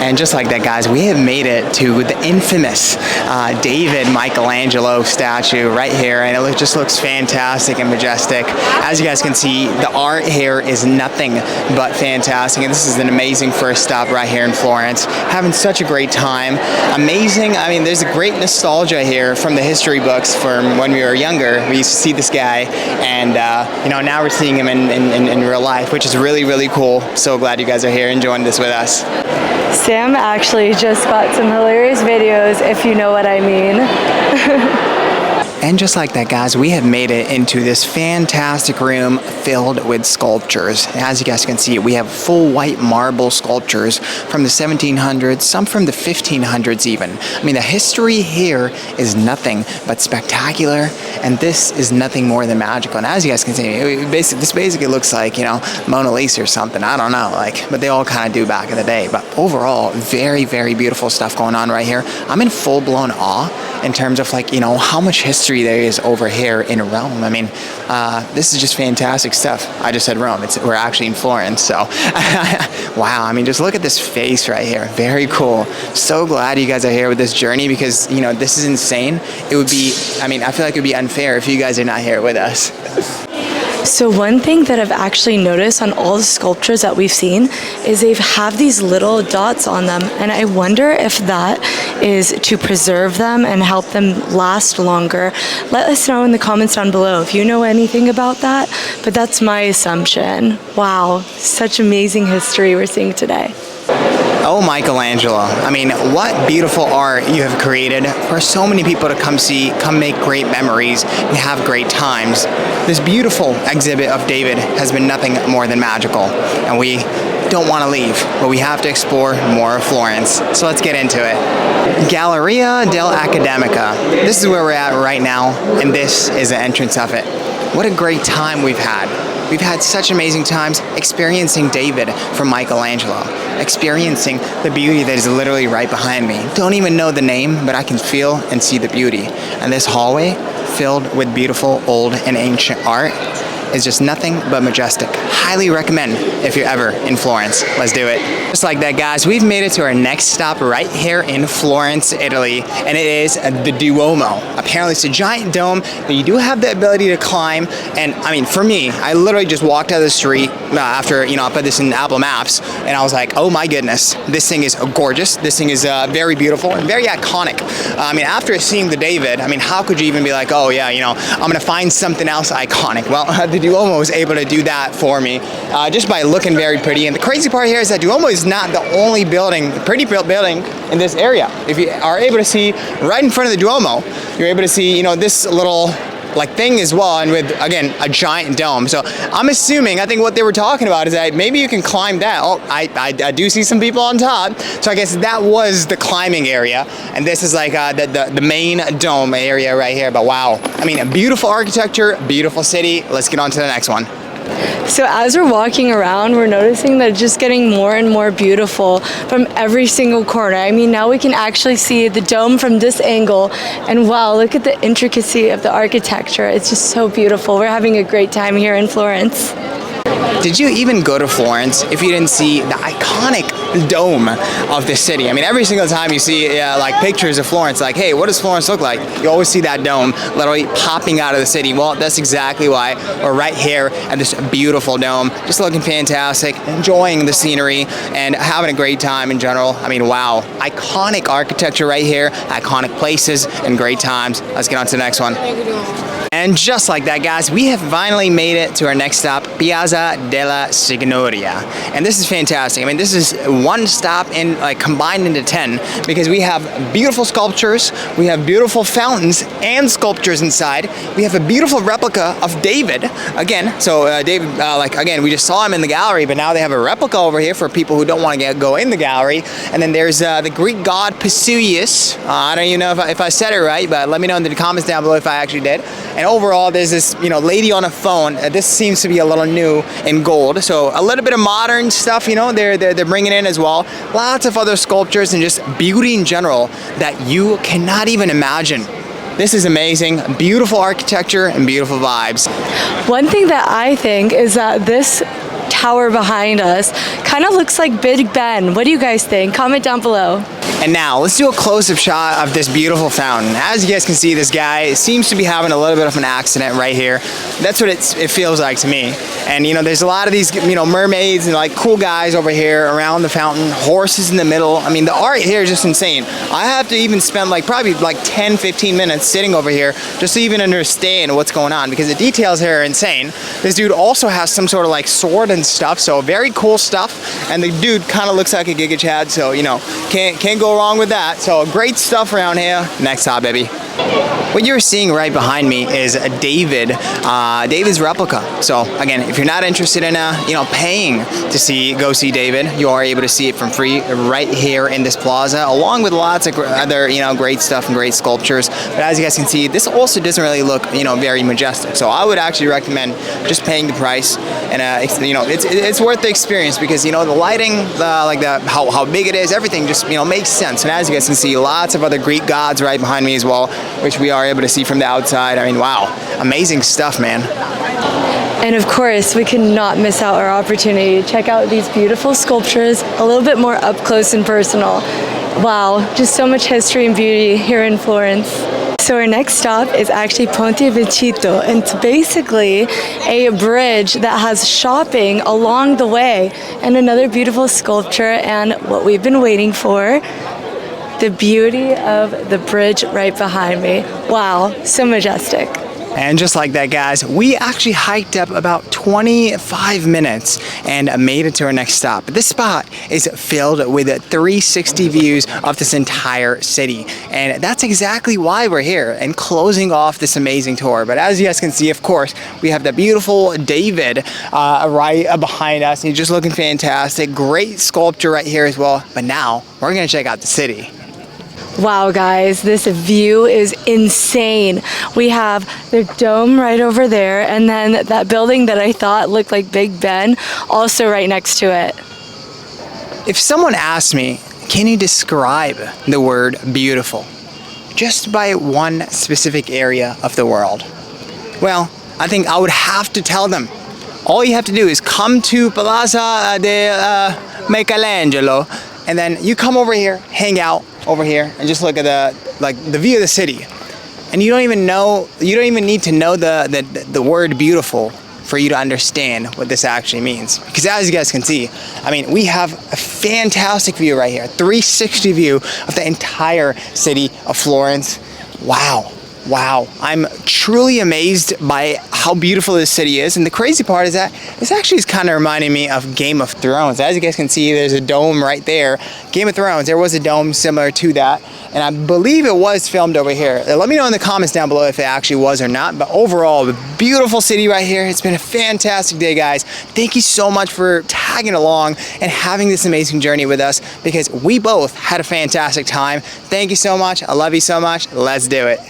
And just like that, guys, we have made it to the infamous David Michelangelo statue right here, and it just looks fantastic and majestic. As you guys can see, the art here is nothing but fantastic, and this is an amazing first stop right here in Florence. Having such a great time. Amazing. I mean, there's a great nostalgia here from the history books from when we were younger. We used to see this guy, and now we're seeing him in real life, which is really, really cool. So glad you guys are here enjoying this with us. Sam actually just got some hilarious videos, if you know what I mean. And just like that, guys, we have made it into this fantastic room filled with sculptures. As you guys can see, we have full white marble sculptures from the 1700s, some from the 1500s even. I mean, the history here is nothing but spectacular, and this is nothing more than magical. And as you guys can see, this basically looks like, Mona Lisa or something. I don't know, but they all kind of do back in the day. But overall, very, very beautiful stuff going on right here. I'm in full-blown awe in terms of how much history there is over here in Rome. I mean, this is just fantastic stuff. I just said Rome. We're actually in Florence, so wow. I mean, just look at this face right here. Very cool. So glad you guys are here with this journey because, this is insane. It would be, I feel like it would be unfair if you guys are not here with us. So one thing that I've actually noticed on all the sculptures that we've seen is they have these little dots on them, and I wonder if that is to preserve them and help them last longer. Let us know in the comments down below if you know anything about that, but that's my assumption. Wow, such amazing history we're seeing today. Oh, Michelangelo. I mean, what beautiful art you have created for so many people to come make great memories and have great times. This beautiful exhibit of David has been nothing more than magical, and we don't want to leave, but we have to explore more of Florence. So let's get into it. Galleria dell'Accademica. This is where we're at right now, and this is the entrance of it. What a great time we've had. We've had such amazing times experiencing David from Michelangelo, experiencing the beauty that is literally right behind me. Don't even know the name, but I can feel and see the beauty. And this hallway, filled with beautiful old and ancient art, is just nothing but majestic. Highly recommend if you're ever in Florence. Let's do it. Just like that, guys, we've made it to our next stop right here in Florence, Italy, and it is the Duomo. Apparently, it's a giant dome that you do have the ability to climb, and for me, I literally just walked out of the street after, I put this in Apple Maps, and I was like, oh my goodness, this thing is gorgeous. This thing is very beautiful and very iconic. After seeing the David, how could you even be like, oh yeah, I'm gonna find something else iconic? Well, the Duomo was able to do that for me just by looking very pretty. And the crazy part here is that Duomo is not the only pretty building in this area. If you are able to see right in front of the Duomo, you're able to see, this little thing as well, and with, again, a giant dome. So I'm assuming, I think what they were talking about is that maybe you can climb that. Oh, I do see some people on top. So I guess that was the climbing area, and this is the main dome area right here. But wow, beautiful architecture, beautiful city. Let's get on to the next one. So as we're walking around, we're noticing that it's just getting more and more beautiful from every single corner. Now we can actually see the dome from this angle, and wow, look at the intricacy of the architecture. It's just so beautiful. We're having a great time here in Florence. Did you even go to Florence if you didn't see the iconic dome of the city? Every single time you see pictures of Florence, hey, what does Florence look like? You always see that dome literally popping out of the city. Well, that's exactly why we're right here at this beautiful dome, just looking fantastic, enjoying the scenery, and having a great time in general. Wow, iconic architecture right here, iconic places, and great times. Let's get on to the next one. And just like that, guys, we have finally made it to our next stop, Piazza della Signoria. And this is fantastic. This is one stop in combined into 10, because we have beautiful sculptures, we have beautiful fountains and sculptures inside. We have a beautiful replica of David again. So David, again, we just saw him in the gallery, but now they have a replica over here for people who don't want to go in the gallery. And then there's the Greek god Poseidon. I don't even know if I said it right, but let me know in the comments down below if I actually did. And overall, there's this, lady on a phone. This seems to be a little new in gold. So a little bit of modern stuff, they're bringing in as well. Lots of other sculptures and just beauty in general that you cannot even imagine. This is amazing. Beautiful architecture and beautiful vibes. One thing that I think is that this tower behind us. Kind of looks like Big Ben. What do you guys think? Comment down below. And now let's do a close-up shot of this beautiful fountain. As you guys can see, this guy seems to be having a little bit of an accident right here. That's what it feels like to me. And you know, there's a lot of these, you know, mermaids and like cool guys over here around the fountain, horses in the middle. I mean, the art here is just insane. I have to even spend like probably like 10-15 minutes sitting over here just to even understand what's going on, because the details here are insane. This dude also has some sort of like sword and stuff, so very cool stuff. And the dude kind of looks like a Giga Chad, so you know, can't go wrong with that. So great stuff around here. Next stop, baby. What you're seeing right behind me is David's replica. So again, if you're not interested in you know, paying to go see David, you are able to see it for free right here in this plaza, along with lots of other, you know, great stuff and great sculptures. But as you guys can see, this also doesn't really look, you know, very majestic. So I would actually recommend just paying the price, and you know, it's worth the experience, because you know, the lighting, how big it is, everything just, you know, makes sense. And as you guys can see, lots of other Greek gods right behind me as well, which we are able to see from the outside. I mean, wow, amazing stuff, man. And of course, we cannot miss out our opportunity to check out these beautiful sculptures a little bit more up close and personal. Wow, just so much history and beauty here in Florence. So our next stop is actually Ponte Vecchio, and it's basically a bridge that has shopping along the way, and another beautiful sculpture, and what we've been waiting for, the beauty of the bridge right behind me. Wow, so majestic. And just like that, guys, we actually hiked up about 25 minutes and made it to our next stop. This spot is filled with 360 views of this entire city. And that's exactly why we're here and closing off this amazing tour. But as you guys can see, of course, we have the beautiful David right behind us. He's just looking fantastic. Great sculpture right here as well. But now we're going to check out the city. Wow, guys, this view is insane. We have the dome right over there, and then that building that I thought looked like Big Ben also right next to it. If someone asked me, can you describe the word beautiful just by one specific area of the world? Well, I think I would have to tell them, all you have to do is come to Plaza de Michelangelo, and then you come over here, hang out over here, and just look at the view of the city. And you don't even need to know the word beautiful for you to understand what this actually means. Because as you guys can see, I mean, we have a fantastic view right here, 360 view of the entire city of Florence. Wow. Wow, I'm truly amazed by how beautiful this city is. And the crazy part is that this actually is kind of reminding me of Game of Thrones. As you guys can see, there's a dome right there. Game of Thrones, there was a dome similar to that. And I believe it was filmed over here. Let me know in the comments down below if it actually was or not. But overall, the beautiful city right here. It's been a fantastic day, guys. Thank you so much for tagging along and having this amazing journey with us, because we both had a fantastic time. Thank you so much. I love you so much. Let's do it.